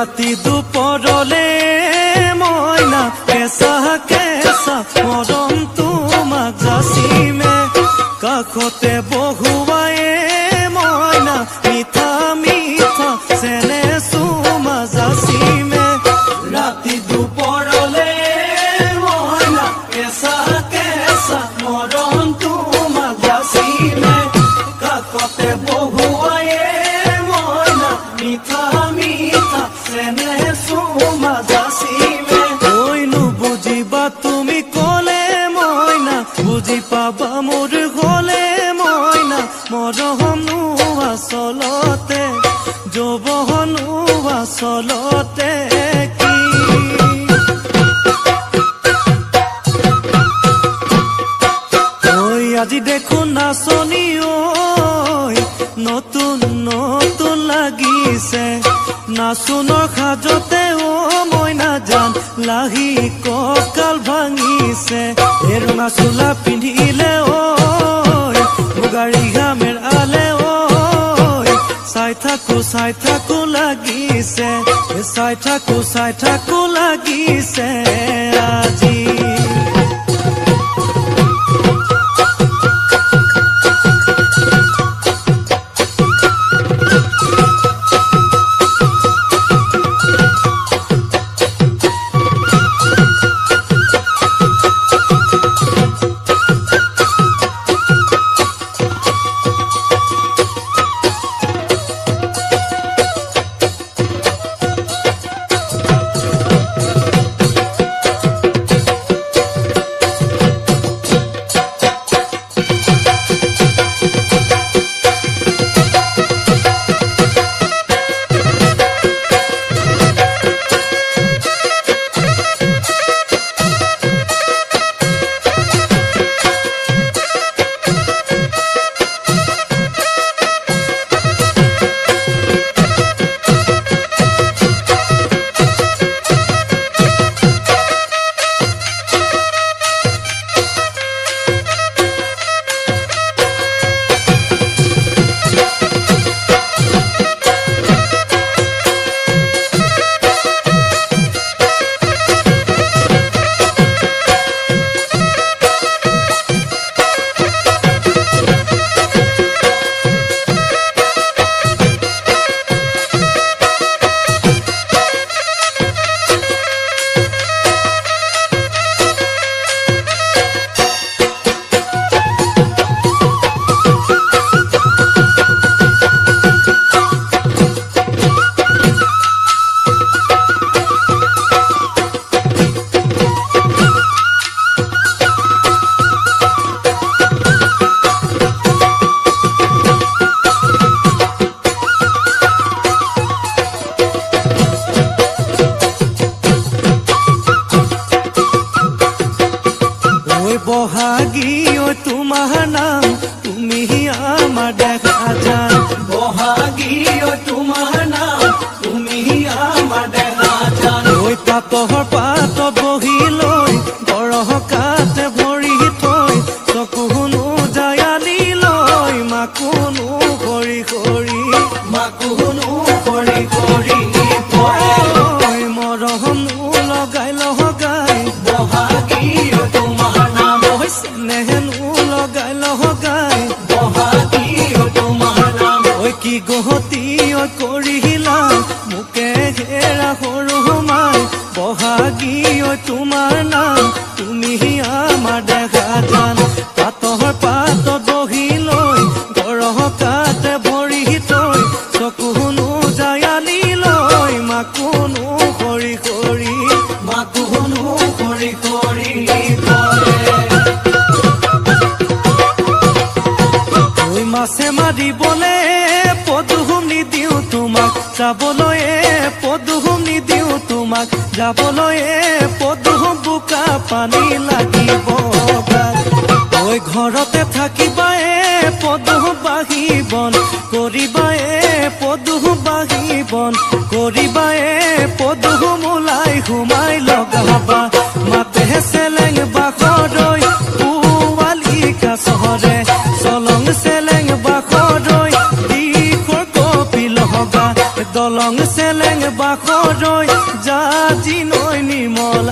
ৰাতি দুপৰলে মইনা কেঁচা কেঁচা মৰম তোমাক যাচিমে কাষতে বহুৱাই মইনা মিঠা মিঠা চেনে চুমা যাচিমে ৰাতি দুপৰলে মইনা কেঁচা কেঁচা মৰম তোমাক যাচিমে কাষতে বহুৱাই মইনা মিঠা মিঠা চেনে চুমা যাচিমে কৈনো বুজিবা তুমি ক'লে মইনা বুজি পাবা মোৰ গ'লে মইনা মৰমনো আচলতে যৌৱনো আচলতে কি ঐ আজি দেখোন নাচনি ঐ নতুন নতুন লাগিছে নাচোনৰ সাজতে ও মইনা জান লাহি কঁকাল ভাঙিছে এই ৰঙা চোলা পিন্ধিলে ঐ মুগাৰী ঘামেৰ আলে ঐ চাই থাকো লাগিছে চাই থাকো লাগিছে আজি বহাগী ঐ তোমাৰ নাম তুমি আমাৰ দেখা যান বহাগী ঐ তোমাৰ নাম তুমি আমাৰ দেখা যান ঐ পাতৰ পাত বহি লৈ গৰহ কাতে ভৰি থৈ চকুনো জায়ালি লৈ মাকুনো কৰি কৰি মৰমনো লগাই বহাগী ঐ তোমাৰ নাম নেহেনো লগাই বহাগী ঐ তোমাৰ নাম ঐ কি গহতি ঐ কৰিলা মোকে ঘেৰা সৰু মাই বহাগী ঐ তোমাৰ নাম তুমি আমাৰ দেখা যান পাতৰ পাত বহি লৈ গৰহ কাতে ভৰি থৈ চকুনো জায়ালি লৈ মাকুনো কৰি মাছে মাৰিবলে পদুম নিদিওঁ তোমাক যাবলৈ পদুম নিদিওঁ তোমাক যাবলৈ পদুম বোকা পানী লাগিব ঐ ঘৰতে থাকিবা পদুম বাঢ়িবন কৰিবা পদুম বাঢ়িবন কৰিবা পদুম ওলাই সোমাই লগাবা মাতে চেলেং বাখৰৈ পোৱালি কাছৰে চলং চেলেং বাখৰৈ দিশৰ কপিল হগা দলং চেলেং বা কাষৰৈ জাতি নৈ নিৰ্মল